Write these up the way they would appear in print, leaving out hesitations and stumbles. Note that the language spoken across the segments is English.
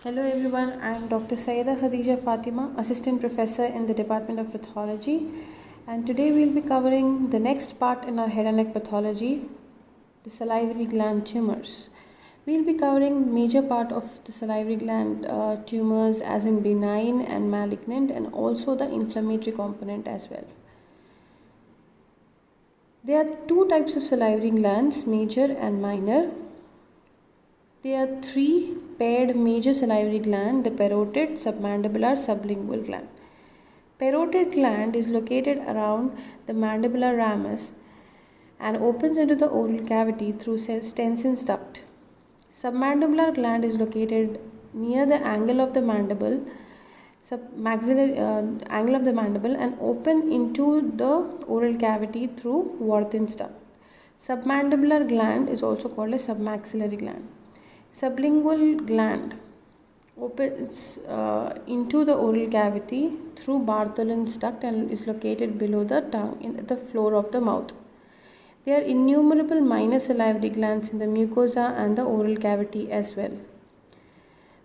Hello everyone, I am Dr. Sayyida Khadija Fatima, Assistant Professor in the Department of Pathology, and today we will be covering the next part in our head and neck pathology, the salivary gland tumors. We will be covering major part of the salivary gland tumors as in benign and malignant, and also the inflammatory component as well. There are two types of salivary glands, major and minor. There are three paired major salivary glands: the parotid, submandibular, sublingual gland. Parotid gland is located around the mandibular ramus and opens into the oral cavity through Stenson's duct. Submandibular gland is located near the angle of the mandible, angle of the mandible, and open into the oral cavity through Warthin's duct. Submandibular gland is also called a submaxillary gland. Sublingual gland opens into the oral cavity through Bartholin's duct and is located below the tongue in the floor of the mouth. There are innumerable minor salivary glands in the mucosa and the oral cavity as well.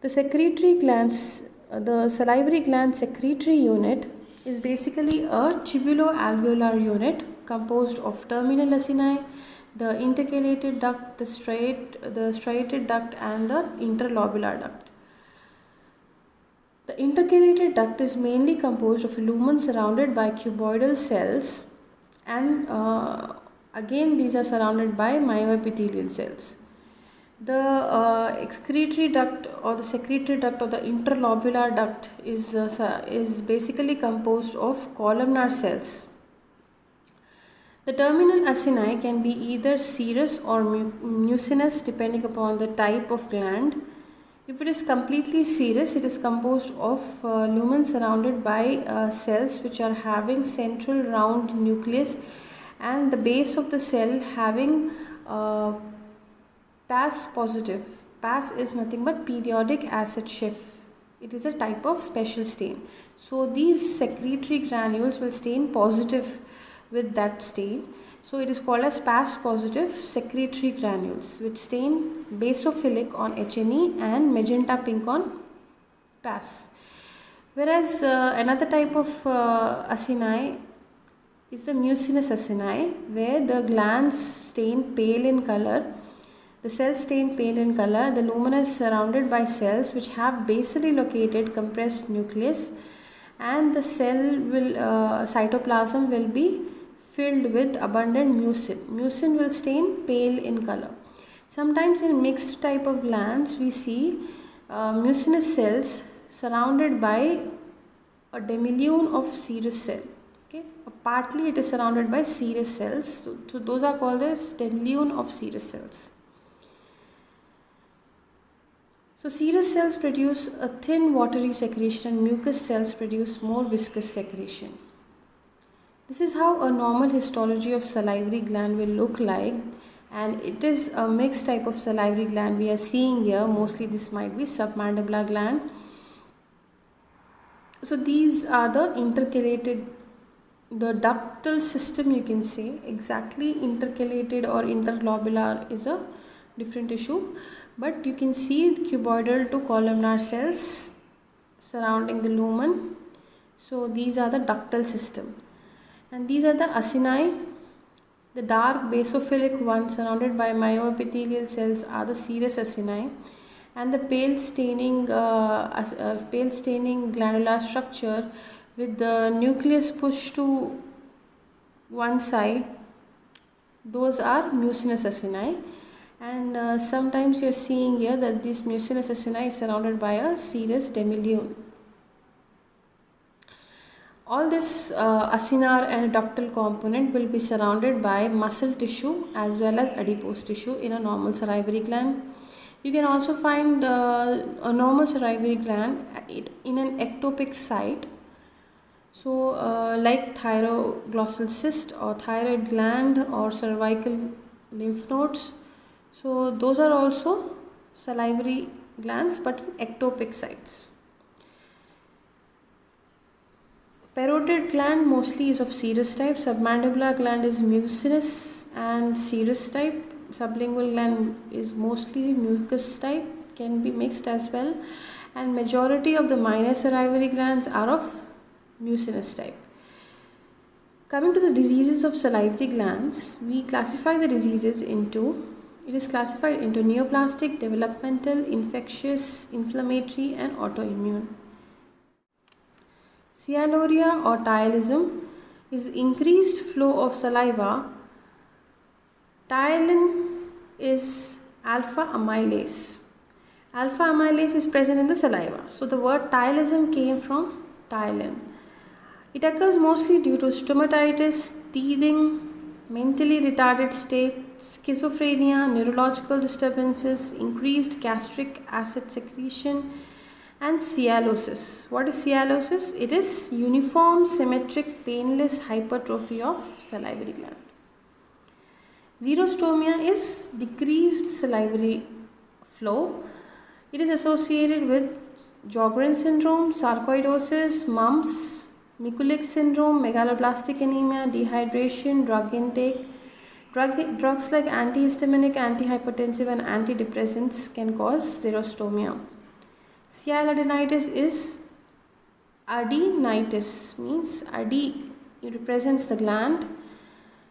The secretory glands, the salivary gland secretory unit is basically a tubulo-alveolar unit composed of terminal acini, the intercalated duct, the striated duct, and the interlobular duct. The intercalated duct is mainly composed of a lumen surrounded by cuboidal cells, and again these are surrounded by myoepithelial cells. The excretory duct or the secretory duct or the interlobular duct is basically composed of columnar cells. The terminal acini can be either serous or mucinous depending upon the type of gland. If it is completely serous, it is composed of lumen surrounded by cells which are having central round nucleus and the base of the cell having PAS positive. PAS is nothing but periodic acid Schiff. It is a type of special stain. So these secretory granules will stain positive with that stain. So it is called as PAS positive secretory granules which stain basophilic on HNE and magenta pink on PAS. Whereas another type of acini is the mucinous acini, where the glands stain pale in color. The cells stain pale in color. The lumen is surrounded by cells which have basally located compressed nucleus, and the cell will cytoplasm will be filled with abundant mucin. Mucin will stain pale in color. Sometimes in mixed type of glands we see mucinous cells surrounded by a demilune of serous cell. Okay, partly it is surrounded by serous cells. So those are called as demilune of serous cells. So serous cells produce a thin watery secretion and mucous cells produce more viscous secretion. This is how a normal histology of salivary gland will look like, and it is a mixed type of salivary gland we are seeing here. Mostly this might be submandibular gland. So these are the intercalated, the ductal system, you can say. Exactly intercalated or interlobular is a different issue, but you can see cuboidal to columnar cells surrounding the lumen. So these are the ductal system. And these are the acini. The dark basophilic ones surrounded by myoepithelial cells are the serous acini, and the pale staining glandular structure with the nucleus pushed to one side, those are mucinous acini. And sometimes you are seeing here that this mucinous acini is surrounded by a serous demilune. All this acinar and ductal component will be surrounded by muscle tissue as well as adipose tissue in a normal salivary gland. You can also find a normal salivary gland in an ectopic site. So like thyroglossal cyst or thyroid gland or cervical lymph nodes. So those are also salivary glands but in ectopic sites. Parotid gland mostly is of serous type. Submandibular gland is mucinous and serous type. Sublingual gland is mostly mucus type, can be mixed as well. and majority of the minor salivary glands are of mucinous type. Coming to the diseases of salivary glands, we classify the diseases into, it is classified into neoplastic, developmental, infectious, inflammatory and autoimmune. Sialorrhea or thialism is increased flow of saliva. Thialin is alpha amylase. Alpha amylase is present in the saliva. So the word thialism came from thialin. It occurs mostly due to stomatitis, teething, mentally retarded state, schizophrenia, neurological disturbances, increased gastric acid secretion, and sialosis. What is sialosis? It is uniform, symmetric, painless hypertrophy of salivary gland. Xerostomia is decreased salivary flow. It is associated with Sjogren's syndrome, sarcoidosis, mumps, Mikulicz syndrome, megaloblastic anemia, dehydration, drug intake. Drugs like antihistaminic, antihypertensive and antidepressants can cause xerostomia. Sialadenitis is adenitis, means adi represents the gland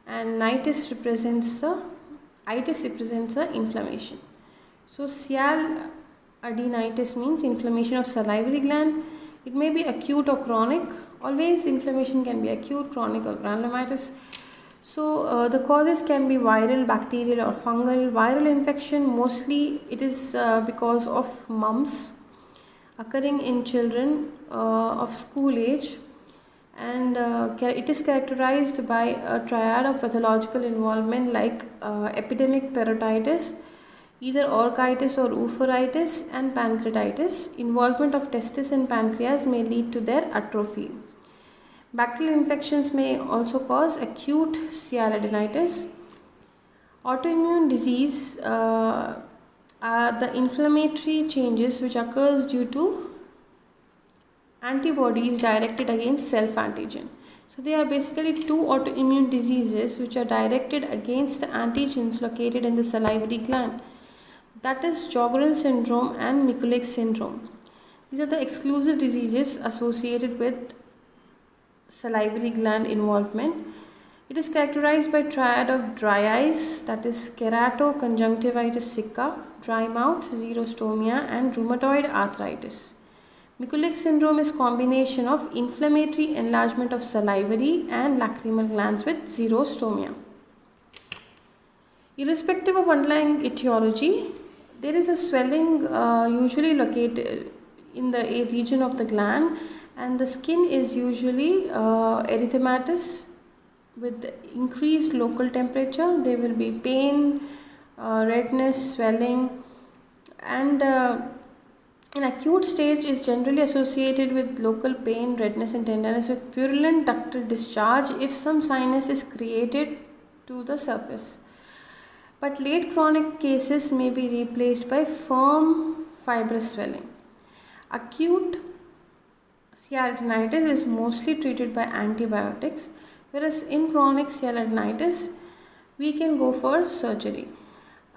and itis represents the inflammation. So sialadenitis means inflammation of salivary gland. It may be acute or chronic. Always inflammation can be acute, chronic or granulomatous. So the causes can be viral, bacterial or fungal. Viral infection, mostly it is because of mumps occurring in children of school age, and it is characterized by a triad of pathological involvement like epidemic parotitis, either orchitis or oophouritis, and pancreatitis. Involvement of testis and pancreas may lead to their atrophy. Bacterial infections may also cause acute sialadenitis. Autoimmune disease are the inflammatory changes which occurs due to antibodies directed against self-antigen. So there are basically two autoimmune diseases which are directed against the antigens located in the salivary gland. That is Sjogren's syndrome and Mikulicz syndrome. These are the exclusive diseases associated with salivary gland involvement. It is characterized by triad of dry eyes, that is keratoconjunctivitis sicca, dry mouth, xerostomia and rheumatoid arthritis. Mikulicz syndrome is combination of inflammatory enlargement of salivary and lacrimal glands with xerostomia. Irrespective of underlying etiology, there is a swelling usually located in the region of the gland, and the skin is usually erythematous with increased local temperature. There will be pain, redness, swelling, and in acute stage is generally associated with local pain, redness and tenderness with purulent ductal discharge if some sinus is created to the surface. But late chronic cases may be replaced by firm fibrous swelling. Acute sialadenitis is mostly treated by antibiotics, whereas in chronic sialadenitis we can go for surgery.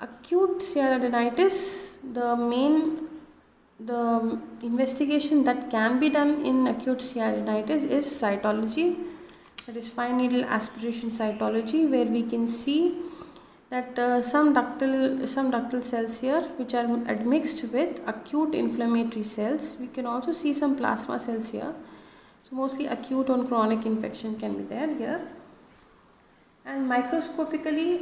Acute sialadenitis, the investigation that can be done in acute sialadenitis is cytology, that is fine needle aspiration cytology, where we can see that some ductal cells here which are admixed with acute inflammatory cells. We can also see some plasma cells here. So mostly acute or chronic infection can be there here. And microscopically,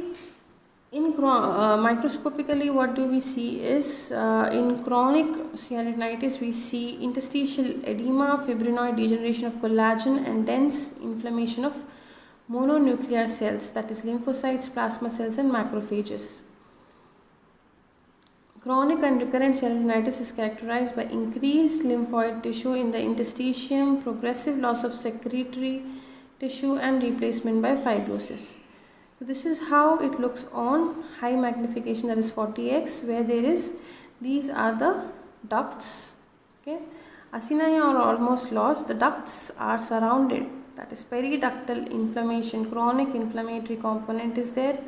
what do we see is in chronic sialadenitis we see interstitial edema, fibrinoid degeneration of collagen and dense inflammation of mononuclear cells, that is lymphocytes, plasma cells and macrophages. Chronic and recurrent sialadenitis is characterized by increased lymphoid tissue in the interstitium, progressive loss of secretory tissue and replacement by fibrosis. So this is how it looks on high magnification, that is 40x, where these are the ducts. Okay, acini are almost lost. The ducts are surrounded, that is periductal inflammation, chronic inflammatory component is there.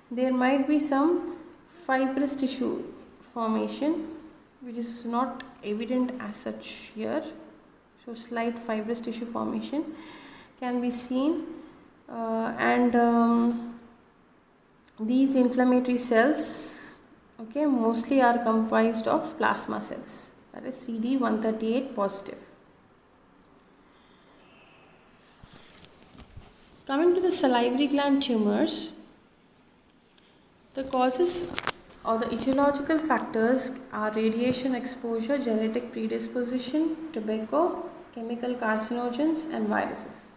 There might be some fibrous tissue formation which is not evident as such here. So slight fibrous tissue formation can be seen, and these inflammatory cells, okay, mostly are comprised of plasma cells, that is CD138 positive. Coming to the salivary gland tumors, the causes or the etiological factors are radiation exposure, genetic predisposition, tobacco, chemical carcinogens, and viruses.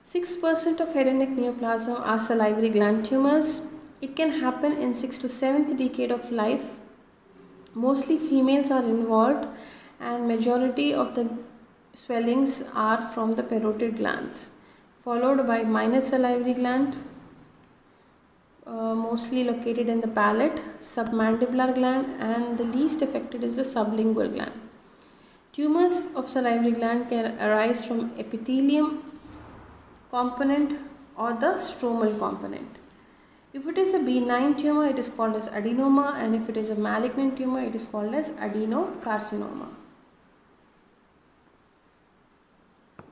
6% of head and neck neoplasm are salivary gland tumors. It can happen in 6th to 7th decade of life. Mostly females are involved, and majority of the swellings are from the parotid glands, followed by minor salivary gland, mostly located in the palate, submandibular gland, and the least affected is the sublingual gland. Tumors of salivary gland can arise from epithelium component or the stromal component. If it is a benign tumor, it is called as adenoma, and if it is a malignant tumor, it is called as adenocarcinoma.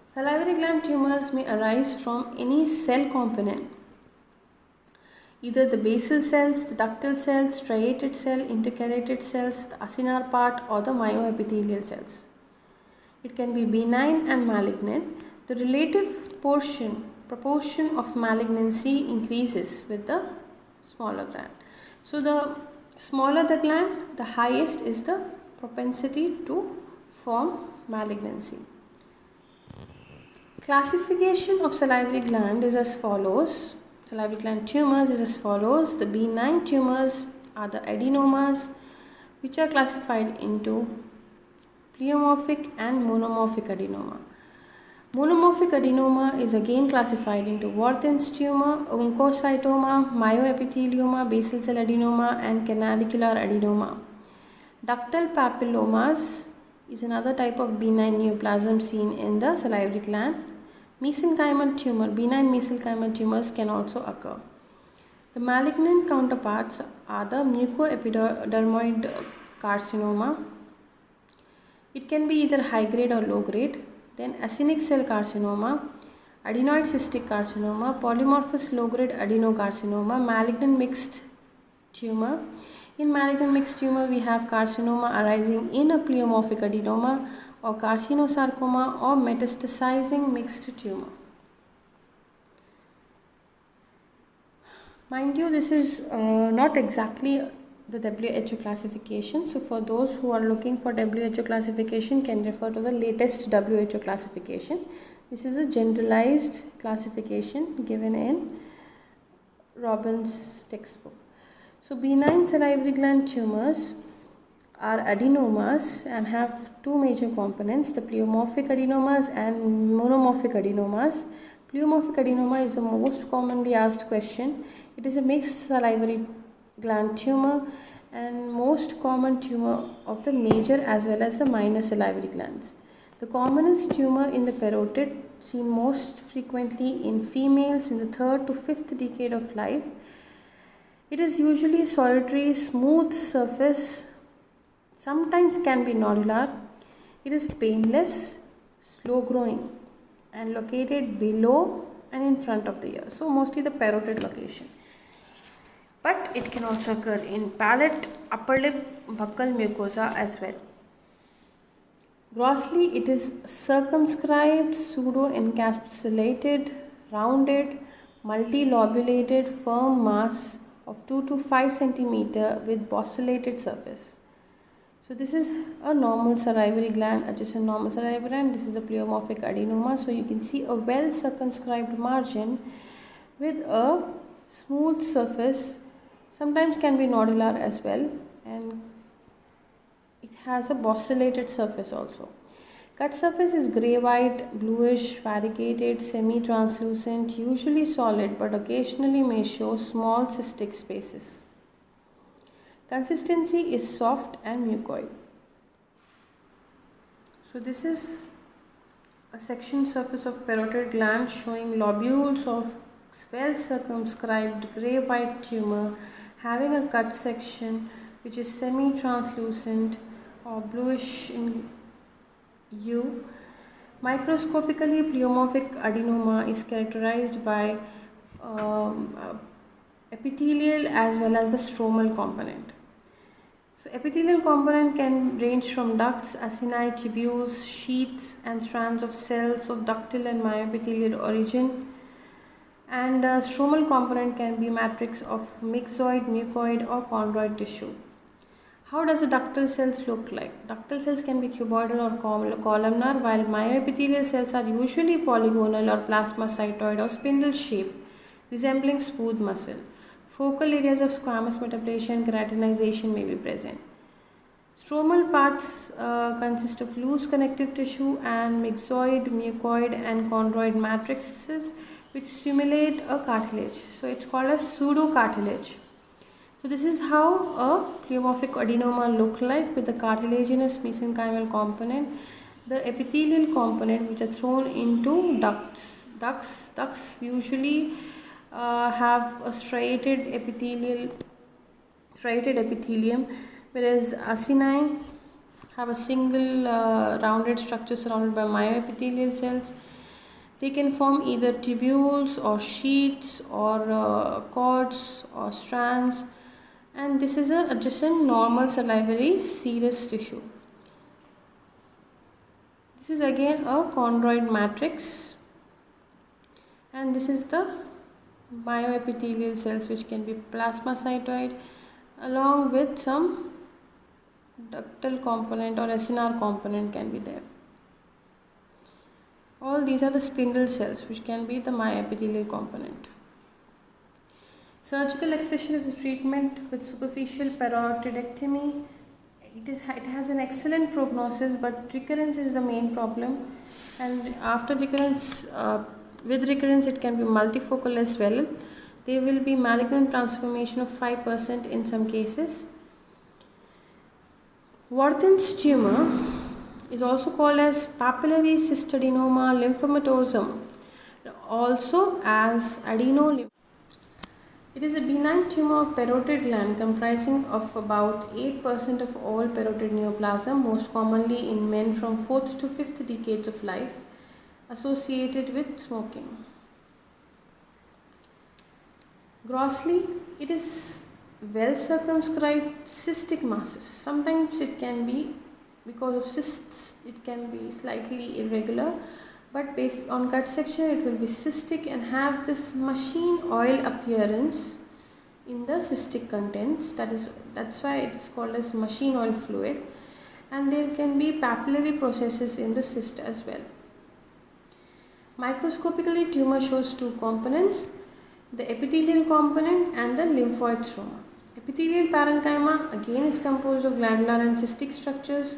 Salivary gland tumors may arise from any cell component, either the basal cells, the ductal cells, striated cell, intercalated cells, the acinar part, or the myoepithelial cells. It can be benign and malignant. The relative proportion of malignancy increases with the smaller gland. So the smaller the gland, the highest is the propensity to form malignancy. Classification of salivary gland is as follows. Salivary gland tumors is as follows. The benign tumors are the adenomas, which are classified into pleomorphic and monomorphic adenoma. Monomorphic adenoma is again classified into Warthin's tumor, oncocytoma, myoepithelioma, basal cell adenoma, and canalicular adenoma. Ductal papillomas is another type of benign neoplasm seen in the salivary gland. Mesenchymal tumor, benign mesenchymal tumors can also occur. The malignant counterparts are the mucoepidermoid carcinoma. It can be either high grade or low grade. Then acinic cell carcinoma, adenoid cystic carcinoma, polymorphous low grade adenocarcinoma, malignant mixed tumor. In malignant mixed tumor, we have carcinoma arising in a pleomorphic adenoma or carcinosarcoma or metastasizing mixed tumor. Mind you, this is not exactly the WHO classification. So for those who are looking for WHO classification, can refer to the latest WHO classification. This is a generalized classification given in Robbins' textbook. So benign salivary gland tumors are adenomas and have two major components, the pleomorphic adenomas and monomorphic adenomas. Pleomorphic adenoma is the most commonly asked question. It is a mixed salivary gland tumor and most common tumor of the major as well as the minor salivary glands. The commonest tumor in the parotid, seen most frequently in females in the 3rd to 5th decade of life. It is usually solitary, smooth surface, sometimes can be nodular. It is painless, slow growing, and located below and in front of the ear. So mostly the parotid location. But it can also occur in palate, upper lip, buccal mucosa as well. Grossly, it is circumscribed, pseudo-encapsulated, rounded, multilobulated, firm mass of 2 to 5 cm with bossylated surface. So this is a normal salivary gland, adjacent normal salivary gland. This is a pleomorphic adenoma. So you can see a well circumscribed margin with a smooth surface. Sometimes can be nodular as well, and it has a bossylated surface also. Cut surface is grey-white, bluish, variegated, semi-translucent, usually solid but occasionally may show small cystic spaces. Consistency is soft and mucoid. So this is a section surface of parotid gland showing lobules of well circumscribed grey-white tumor having a cut section which is semi-translucent or bluish in hue. Microscopically, pleomorphic adenoma is characterized by epithelial as well as the stromal component. So epithelial component can range from ducts, acini, tubules, sheaths and strands of cells of ductal and myoepithelial origin. And stromal component can be matrix of myxoid, mucoid or chondroid tissue. How does the ductal cells look like? Ductal cells can be cuboidal or columnar, while myoepithelial cells are usually polygonal or plasmacytoid or spindle shaped, resembling smooth muscle. Focal areas of squamous metaplasia and keratinization may be present. Stromal parts consist of loose connective tissue and myxoid, mucoid and chondroid matrices which stimulate a cartilage. So it's called as pseudocartilage. So this is how a pleomorphic adenoma look like with the cartilaginous mesenchymal component, the epithelial component which are thrown into ducts. Ducts usually have a striated epithelium, whereas acini have a single rounded structure surrounded by myoepithelial cells. They can form either tubules or sheets or cords or strands, and this is a adjacent normal salivary serous tissue. This is again a chondroid matrix, and this is the myoepithelial cells which can be plasmacytoid along with some ductal component or acinar component can be there. All these are the spindle cells which can be the myoepithelial component. Surgical excision is a treatment with superficial parotidectomy. It has an excellent prognosis, but recurrence is the main problem, and after recurrence, with recurrence it can be multifocal as well. There will be malignant transformation of 5% in some cases. Warthin's tumor is also called as papillary cystadenoma lymphomatosum, also as adenolymphoma. It is a benign tumor of parotid gland comprising of about 8% of all parotid neoplasm, most commonly in men from 4th to 5th decades of life, associated with smoking. Grossly, it is well circumscribed cystic masses. Sometimes it can be, because of cysts, it can be slightly irregular, but based on cut section it will be cystic and have this machine oil appearance in the cystic contents. That's why it's called as machine oil fluid, and there can be papillary processes in the cyst as well. Microscopically, tumor shows two components, the epithelial component and the lymphoid stroma. Epithelial parenchyma again is composed of glandular and cystic structures,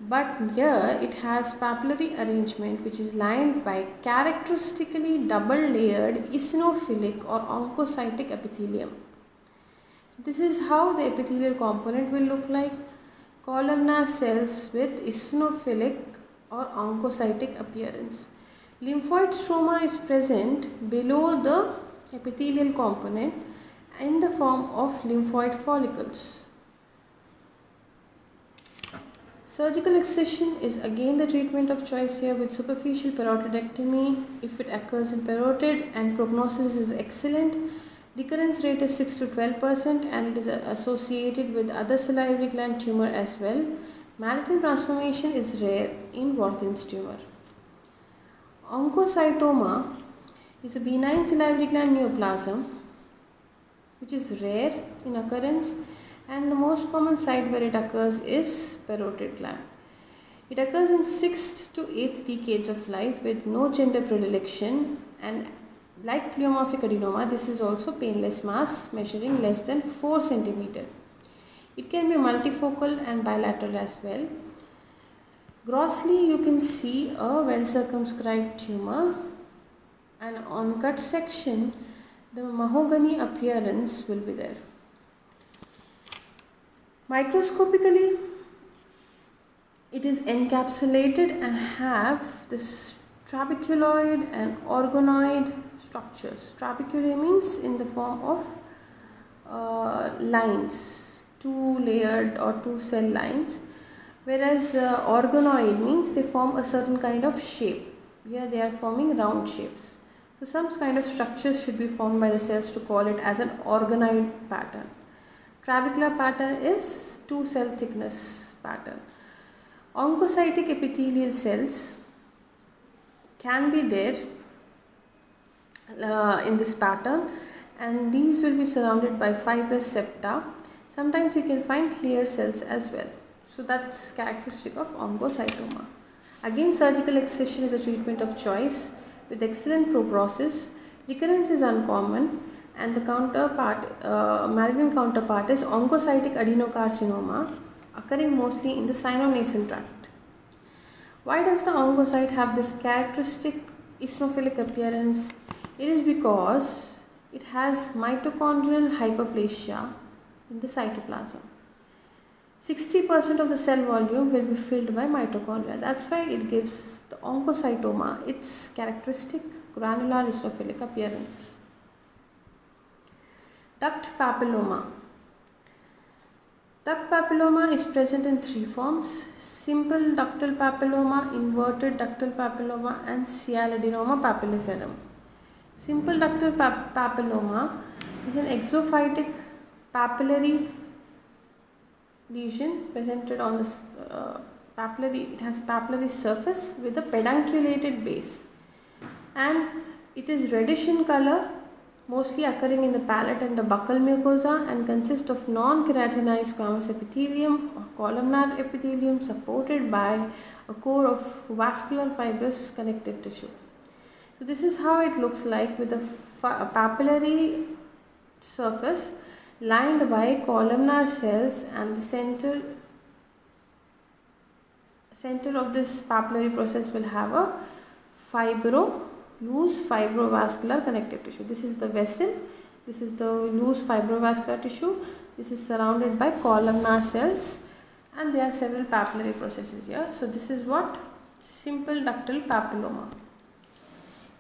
but here it has papillary arrangement which is lined by characteristically double layered eosinophilic or oncocytic epithelium. This is how the epithelial component will look like: columnar cells with eosinophilic or oncocytic appearance. Lymphoid stroma is present below the epithelial component in the form of lymphoid follicles. Surgical excision is again the treatment of choice here with superficial parotidectomy if it occurs in parotid, and prognosis is excellent. Recurrence rate is 6 to 12% and it is associated with other salivary gland tumor as well. Malignant transformation is rare in Warthin's tumor. Oncocytoma is a benign salivary gland neoplasm which is rare in occurrence, and the most common site where it occurs is parotid gland. It occurs in 6th to 8th decades of life with no gender predilection, and like pleomorphic adenoma, this is also painless mass measuring less than 4 cm. It can be multifocal and bilateral as well. Grossly, you can see a well circumscribed tumor, and on cut section the mahogany appearance will be there. Microscopically, it is encapsulated and have this trabeculoid and organoid structures. Trabeculae means in the form of lines, two layered or two cell lines, whereas organoid means they form a certain kind of shape. Here they are forming round shapes. So some kind of structures should be formed by the cells to call it as an organoid pattern. Trabecular pattern is two cell thickness pattern. Oncocytic epithelial cells can be there in this pattern, and these will be surrounded by fibrous septa. Sometimes you can find clear cells as well. So that's characteristic of oncocytoma. Again, surgical excision is a treatment of choice with excellent prognosis. Recurrence is uncommon, and the malignant counterpart is oncocytic adenocarcinoma, occurring mostly in the sinonasal tract. Why does the oncocyte have this characteristic eosinophilic appearance? It is because it has mitochondrial hyperplasia in the cytoplasm. 60% of the cell volume will be filled by mitochondria. That's why it gives the oncocytoma its characteristic granular eosinophilic appearance. Duct papilloma. Duct papilloma is present in three forms: simple ductal papilloma, inverted ductal papilloma, and sialadenoma papilliferum. Simple ductal papilloma is an exophytic papillary lesion presented on the it has papillary surface with a pedunculated base, and it is reddish in color, mostly occurring in the palate and the buccal mucosa, and consists of non-keratinized squamous epithelium or columnar epithelium supported by a core of vascular fibrous connective tissue. So this is how it looks like, with a papillary surface lined by columnar cells, and the center of this papillary process will have a loose fibrovascular connective tissue. This is the vessel, this is the loose fibrovascular tissue, this is surrounded by columnar cells, and there are several papillary processes here. So this is what simple ductal papilloma.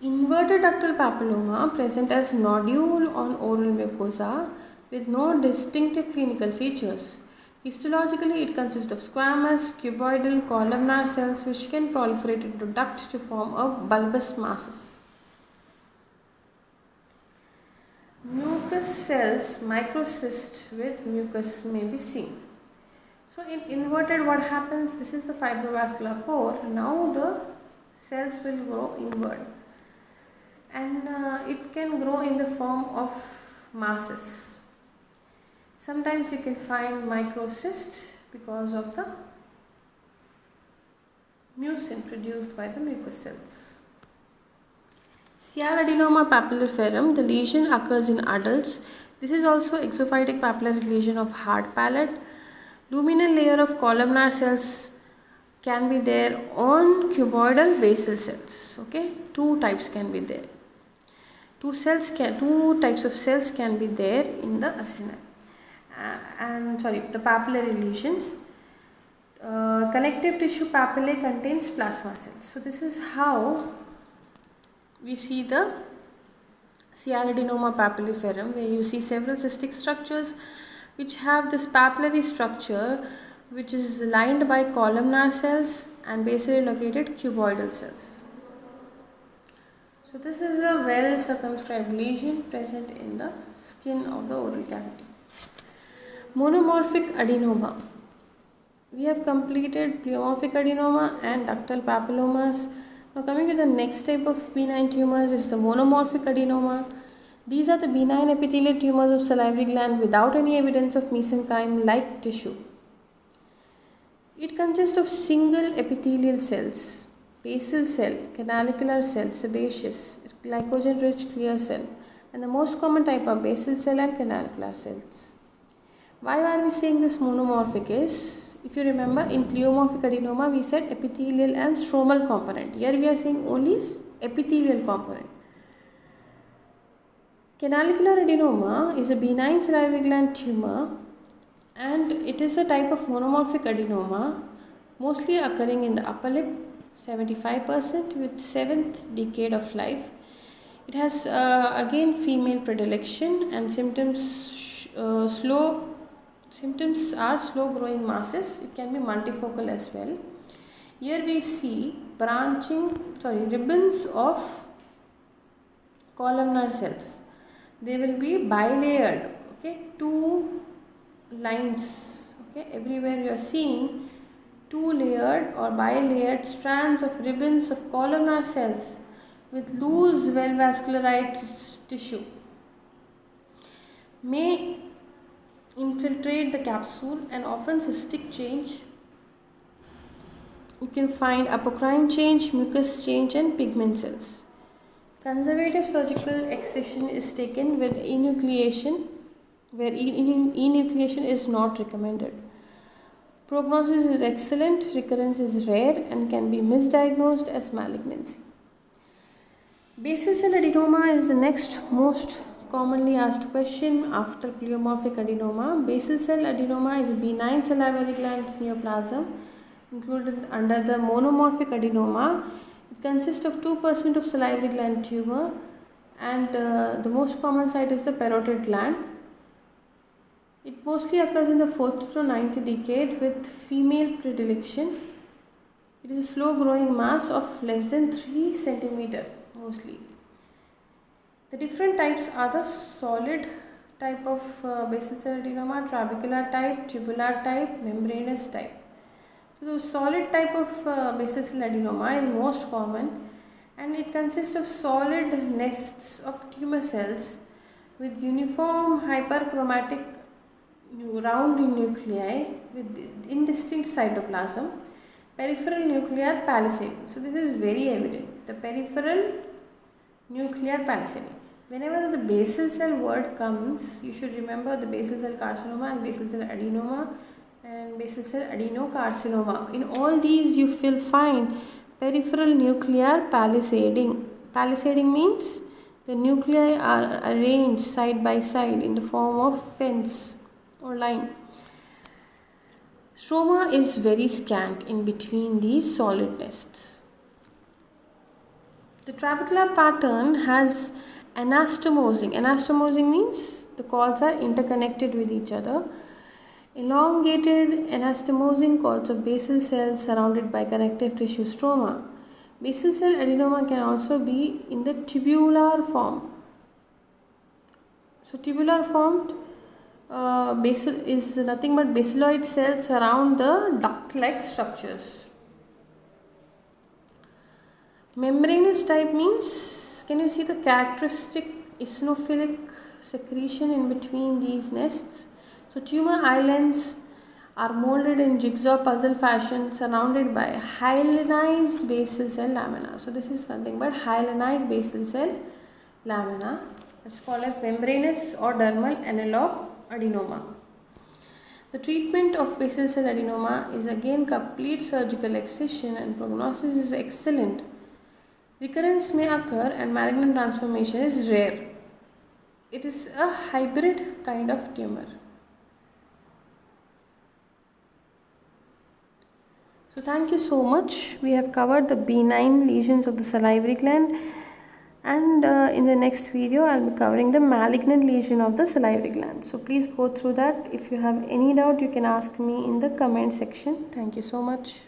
Inverted ductal papilloma present as nodule on oral mucosa with no distinctive clinical features. Histologically, it consists of squamous, cuboidal, columnar cells which can proliferate into ducts to form a bulbous masses. Mucus cells microcyst with mucus may be seen. So in inverted, what happens? This is the fibrovascular core. Now the cells will grow inward, and it can grow in the form of masses. Sometimes you can find microcyst because of the mucin produced by the mucus cells. Sialadenoma papilliferum, the lesion occurs in adults. This is also exophytic papillary lesion of hard palate. Luminal layer of columnar cells can be there on cuboidal basal cells. Okay, two types can be there. Two types of cells can be there in the acini. The papillary lesions. Connective tissue papillae contains plasma cells. So this is how we see the sialadenoma papilliferum, where you see several cystic structures which have this papillary structure, which is lined by columnar cells and basally located cuboidal cells. So this is a well circumscribed lesion present in the skin of the oral cavity. Monomorphic adenoma. We have completed pleomorphic adenoma and ductal papillomas. Now coming to the next type of benign tumors is the monomorphic adenoma. These are the benign epithelial tumors of salivary gland without any evidence of mesenchyme-like tissue. It consists of single epithelial cells, basal cell, canalicular cell, sebaceous, glycogen-rich clear cell, and the most common type are basal cell and canalicular cells. Why are we saying this monomorphic is, if you remember, in pleomorphic adenoma we said epithelial and stromal component. Here we are saying only epithelial component. Canalicular adenoma is a benign salivary gland tumor, and it is a type of monomorphic adenoma mostly occurring in the upper lip, 75% with 7th decade of life. It has again female predilection, and symptoms slow symptoms are slow growing masses. It can be multifocal as well. Here we see ribbons of columnar cells. They will be bilayered, okay, two lines, okay, everywhere you are seeing two layered or bilayered strands of ribbons of columnar cells with loose well vascularized tissue may infiltrate the capsule, and often cystic change. You can find apocrine change, mucus change, and pigment cells. Conservative surgical excision is taken with enucleation, where enucleation is not recommended. Prognosis is excellent, recurrence is rare, and can be misdiagnosed as malignancy. Basal cell adenoma is the next most commonly asked question after pleomorphic adenoma. Basal cell adenoma is a benign salivary gland neoplasm included under the monomorphic adenoma. It consists of 2% of salivary gland tumor, and the most common site is the parotid gland. It mostly occurs in the 4th to 9th decade with female predilection. It is a slow growing mass of less than 3 cm mostly. The different types are the solid type of basal cell adenoma, trabecular type, tubular type, membranous type. So the solid type of basal cell adenoma is most common, and it consists of solid nests of tumor cells with uniform hyperchromatic round nuclei with indistinct cytoplasm, peripheral nuclear palisading. So this is very evident, the peripheral nuclear palisading. Whenever the basal cell word comes, you should remember the basal cell carcinoma and basal cell adenoma and basal cell adenocarcinoma. In all these you will find peripheral nuclear palisading. Palisading means the nuclei are arranged side by side in the form of fence or line. Stroma is very scant in between these solid nests. The trabecular pattern has anastomosing. Anastomosing means the cords are interconnected with each other. Elongated anastomosing cords of basal cells surrounded by connective tissue stroma. Basal cell adenoma can also be in the tubular form. So tubular formed basal is nothing but basaloid cells surround the duct-like structures. Membranous type means, can you see the characteristic eosinophilic secretion in between these nests? So tumor islands are molded in jigsaw puzzle fashion surrounded by hyalinized basal cell lamina. So this is nothing but hyalinized basal cell lamina. It's called as membranous or dermal analog adenoma. The treatment of basal cell adenoma is again complete surgical excision, and prognosis is excellent. Recurrence may occur and malignant transformation is rare. It is a hybrid kind of tumor. So thank you so much. We have covered the benign lesions of the salivary gland, and in the next video I will be covering the malignant lesion of the salivary gland. So please go through that. If you have any doubt, you can ask me in the comment section. Thank you so much.